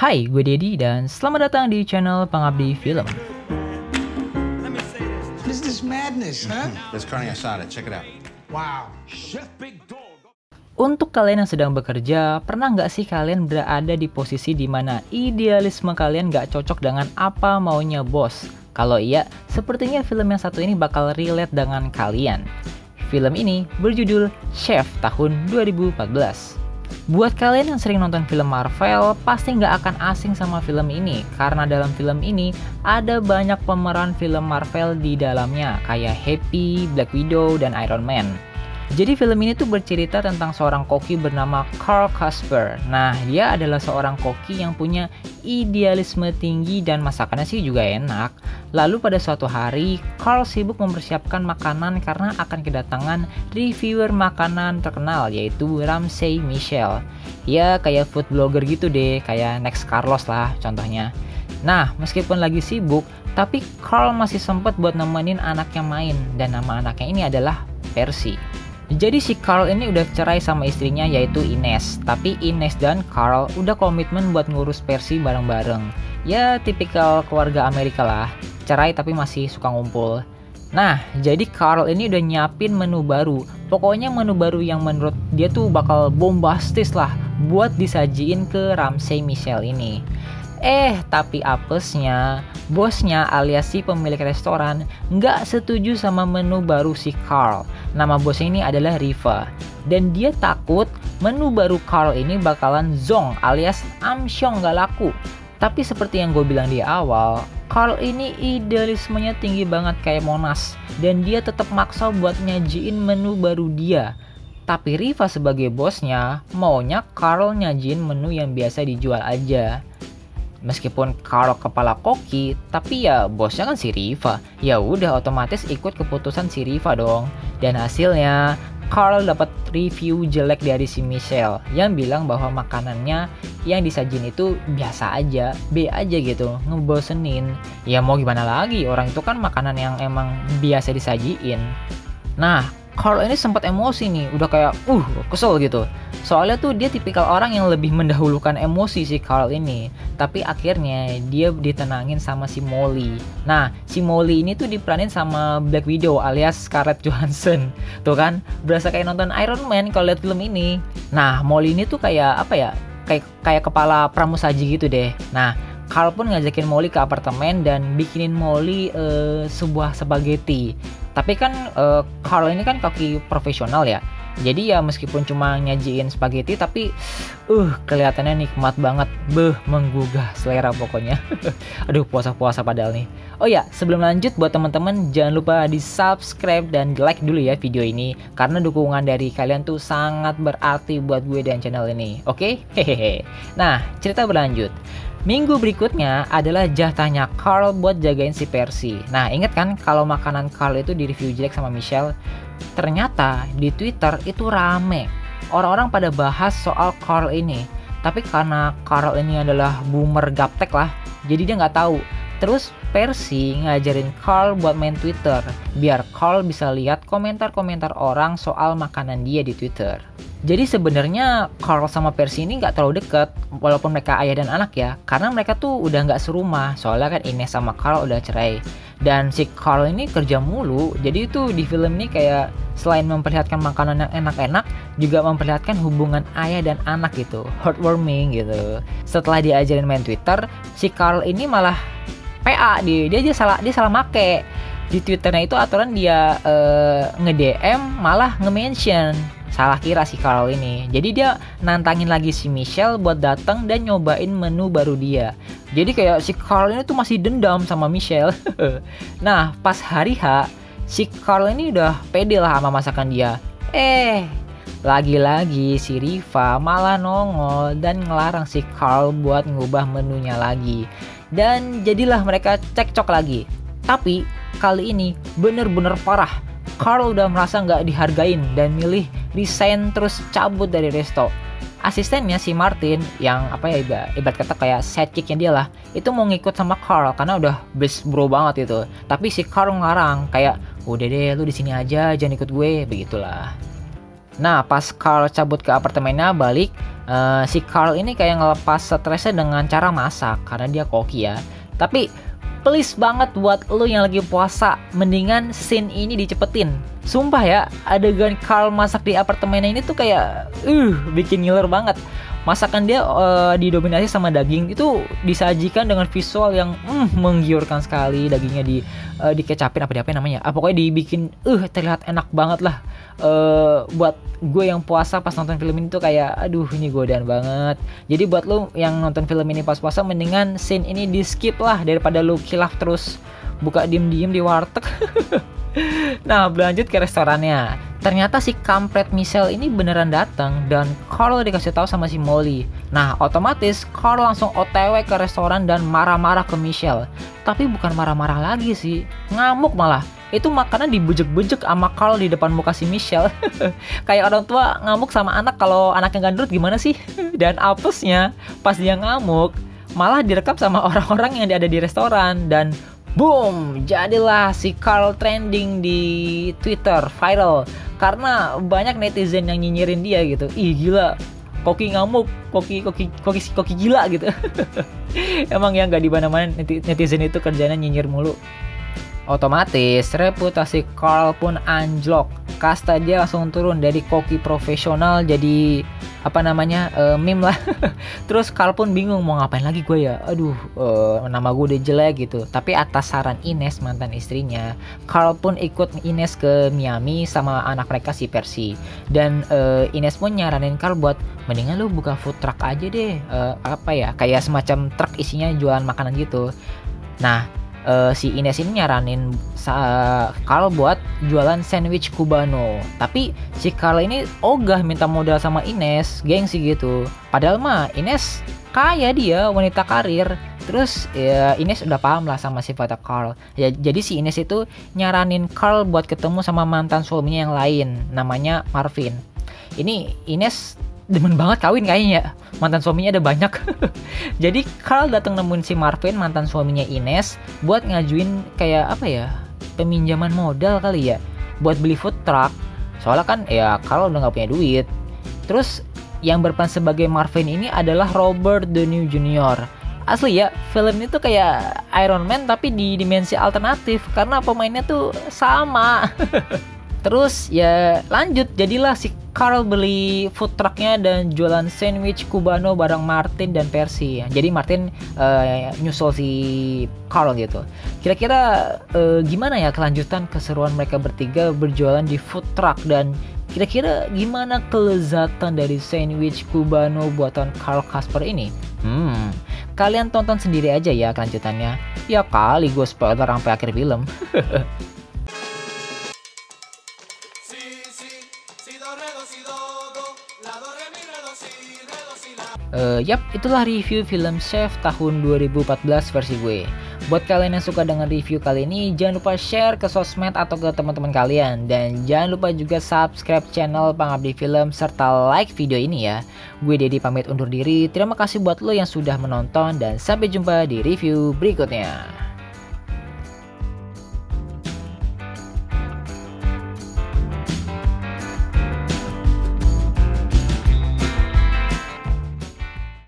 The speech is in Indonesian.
Hai, gue Dedi dan selamat datang di channel Pengabdi Film. This is madness, huh? There's carne asada. Check it out. Wow. Untuk kalian yang sedang bekerja, pernah nggak sih kalian berada di posisi di mana idealisme kalian nggak cocok dengan apa maunya bos? Kalau iya, sepertinya film yang satu ini bakal relate dengan kalian. Film ini berjudul Chef tahun 2014. Buat kalian yang sering nonton film Marvel, pasti nggak akan asing sama film ini, karena dalam film ini ada banyak pemeran film Marvel di dalamnya, kayak Happy, Black Widow, dan Iron Man. Jadi film ini tuh bercerita tentang seorang koki bernama Carl Casper. Nah, dia adalah seorang koki yang punya idealisme tinggi dan masakannya sih juga enak. Lalu pada suatu hari, Carl sibuk mempersiapkan makanan karena akan kedatangan reviewer makanan terkenal yaitu Ramsey Michel. Ya kayak food blogger gitu deh, kayak Next Carlos lah contohnya. Nah, meskipun lagi sibuk, tapi Carl masih sempat buat nemenin anaknya main, dan nama anaknya ini adalah Percy. Jadi si Carl ini udah cerai sama istrinya yaitu Ines. Tapi Ines dan Carl udah komitmen buat ngurus Percy bareng-bareng. Ya tipikal keluarga Amerika lah. Cerai tapi masih suka ngumpul. Nah, jadi Carl ini udah nyiapin menu baru. Pokoknya menu baru yang menurut dia tuh bakal bombastis lah buat disajiin ke Ramsey Michel ini. Tapi apesnya, bosnya alias si pemilik restoran nggak setuju sama menu baru si Carl. Nama bosnya ini adalah Riva. Dan dia takut menu baru Carl ini bakalan zong alias amsyong nggak laku. Tapi seperti yang gue bilang di awal, Carl ini idealismenya tinggi banget kayak Monas. Dan dia tetap maksa buat nyajiin menu baru dia. Tapi Riva sebagai bosnya maunya Carl nyajiin menu yang biasa dijual aja. Meskipun Carl kepala koki, tapi ya bosnya kan si Riva. Ya udah otomatis ikut keputusan si Riva dong. Dan hasilnya Carl dapat review jelek dari si Michelle yang bilang bahwa makanannya yang disajin itu biasa aja, B aja gitu, ngebosenin. Ya mau gimana lagi, orang itu kan makanan yang emang biasa disajiin. Nah, Carl ini sempat emosi nih, udah kayak kesel gitu. Soalnya tuh dia tipikal orang yang lebih mendahulukan emosi si Carl ini. Tapi akhirnya dia ditenangin sama si Molly. Nah, si Molly ini tuh diperanin sama Black Widow alias Scarlett Johansson. Tuh kan, berasa kayak nonton Iron Man kalau lihat film ini. Nah, Molly ini tuh kayak apa ya? Kayak kepala pramusaji gitu deh. Nah, Carl pun ngajakin Molly ke apartemen dan bikinin Molly sebuah spaghetti. Tapi kan Carl ini kan koki profesional ya. Jadi ya meskipun cuma nyajiin spaghetti tapi kelihatannya nikmat banget. Menggugah selera pokoknya. Aduh, puasa-puasa padahal nih. Oh ya, sebelum lanjut buat teman-teman jangan lupa di-subscribe dan like dulu ya video ini karena dukungan dari kalian tuh sangat berarti buat gue dan channel ini. Oke? Hehehe. Nah, cerita berlanjut. Minggu berikutnya adalah jatahnya Carl buat jagain si Percy. Nah, inget kan kalau makanan Carl itu di review jelek sama Michelle? Ternyata di Twitter itu rame. Orang-orang pada bahas soal Carl ini. Tapi karena Carl ini adalah boomer gaptek lah, jadi dia nggak tahu. Terus Percy ngajarin Carl buat main Twitter, biar Carl bisa lihat komentar-komentar orang soal makanan dia di Twitter. Jadi sebenarnya Carl sama Percy ini nggak terlalu deket, walaupun mereka ayah dan anak ya, karena mereka tuh udah nggak serumah, soalnya kan Ines sama Carl udah cerai. Dan si Carl ini kerja mulu, jadi itu di film ini kayak selain memperlihatkan makanan yang enak-enak, juga memperlihatkan hubungan ayah dan anak gitu, heartwarming gitu. Setelah diajarin main Twitter, si Carl ini malah PA dia salah make. Di Twitternya itu aturan dia nge-DM malah nge-mention. Salah kira si Carl ini. Jadi dia nantangin lagi si Michelle buat datang dan nyobain menu baru dia. Jadi kayak si Carl ini tuh masih dendam sama Michelle. Nah, pas hari H, si Carl ini udah pede lah sama masakan dia. Lagi-lagi si Riva malah nongol dan ngelarang si Carl buat ngubah menunya lagi. Dan jadilah mereka cekcok lagi. Tapi kali ini bener-bener parah. Carl udah merasa nggak dihargain dan milih resign terus cabut dari resto. Asistennya si Martin yang ibarat kata kayak sidekicknya dia lah, itu mau ngikut sama Carl karena udah best bro banget itu. Tapi si Carl ngarang kayak udah deh lu di sini aja, jangan ikut gue, begitulah. Nah, pas Carl cabut ke apartemennya balik, si Carl ini kayak ngelepas stresnya dengan cara masak karena dia koki ya. Tapi please banget buat lo yang lagi puasa, mendingan scene ini dicepetin. Sumpah ya, adegan Carl masak di apartemennya ini tuh kayak bikin ngiler banget. Masakan dia didominasi sama daging, itu disajikan dengan visual yang menggiurkan sekali. Dagingnya dikecapin apa namanya, pokoknya dibikin terlihat enak banget lah. Buat gue yang puasa pas nonton film ini tuh kayak aduh ini godaan banget. Jadi buat lo yang nonton film ini pas puasa, mendingan scene ini di skip lah daripada lo khilaf terus buka diem-diem di warteg. Nah, berlanjut ke restorannya. Ternyata si kampret Michelle ini beneran datang dan Carl dikasih tahu sama si Molly. Nah, otomatis Carl langsung OTW ke restoran dan marah-marah ke Michelle. Tapi bukan marah-marah lagi sih, ngamuk malah. Itu makanan dibujek-bujek sama Carl di depan muka si Michelle. Kayak orang tua ngamuk sama anak kalau anaknya gak nurut gimana sih? Dan apesnya pas dia ngamuk malah direkam sama orang-orang yang ada di restoran. Dan boom, jadilah si Carl trending di Twitter, viral. Karena banyak netizen yang nyinyirin dia gitu. Ih gila, koki ngamuk, koki gila gitu. Emang ya nggak di mana-mana netizen itu kerjanya nyinyir mulu. Otomatis reputasi Carl pun anjlok. Kasta dia langsung turun dari koki profesional jadi meme lah. Terus Carl pun bingung mau ngapain lagi gue ya. Aduh, nama gue udah jelek gitu. Tapi atas saran Ines, mantan istrinya, Carl pun ikut Ines ke Miami sama anak mereka si Percy. Dan Ines pun nyaranin Carl buat mendingan lu buka food truck aja deh. Kayak semacam truk isinya jualan makanan gitu. Nah, si Ines ini nyaranin Carl buat jualan sandwich Cubano. Tapi si Carl ini ogah minta modal sama Ines, gengsi gitu. Padahal mah Ines kaya, dia wanita karir. Terus ya Ines udah paham lah sama sifatnya Carl. Ya, jadi si Ines itu nyaranin Carl buat ketemu sama mantan suaminya yang lain, namanya Marvin. Ini Ines demen banget kawin kayaknya, mantan suaminya ada banyak. Jadi Carl datang nemuin si Marvin, mantan suaminya Ines, buat ngajuin kayak peminjaman modal kali ya, buat beli food truck. Soalnya kan ya Carl udah nggak punya duit. Terus yang berperan sebagai Marvin ini adalah Robert Downey Jr. Asli ya, film ini tuh kayak Iron Man tapi di dimensi alternatif karena pemainnya tuh sama. Terus ya lanjut, jadilah si Carl beli food trucknya dan jualan sandwich Cubano bareng Martin dan Percy. Jadi Martin nyusul si Carl gitu. Kira-kira gimana ya kelanjutan keseruan mereka bertiga berjualan di food truck, dan kira-kira gimana kelezatan dari sandwich Cubano buatan Carl Casper ini? Kalian tonton sendiri aja ya kelanjutannya. Ya kali gue spoiler sampai akhir film. Yap, itulah review film Chef tahun 2014 versi gue. Buat kalian yang suka dengan review kali ini, jangan lupa share ke sosmed atau ke teman-teman kalian. Dan jangan lupa juga subscribe channel Pengabdi Film serta like video ini ya. Gue Dedi pamit undur diri. Terima kasih buat lo yang sudah menonton dan sampai jumpa di review berikutnya.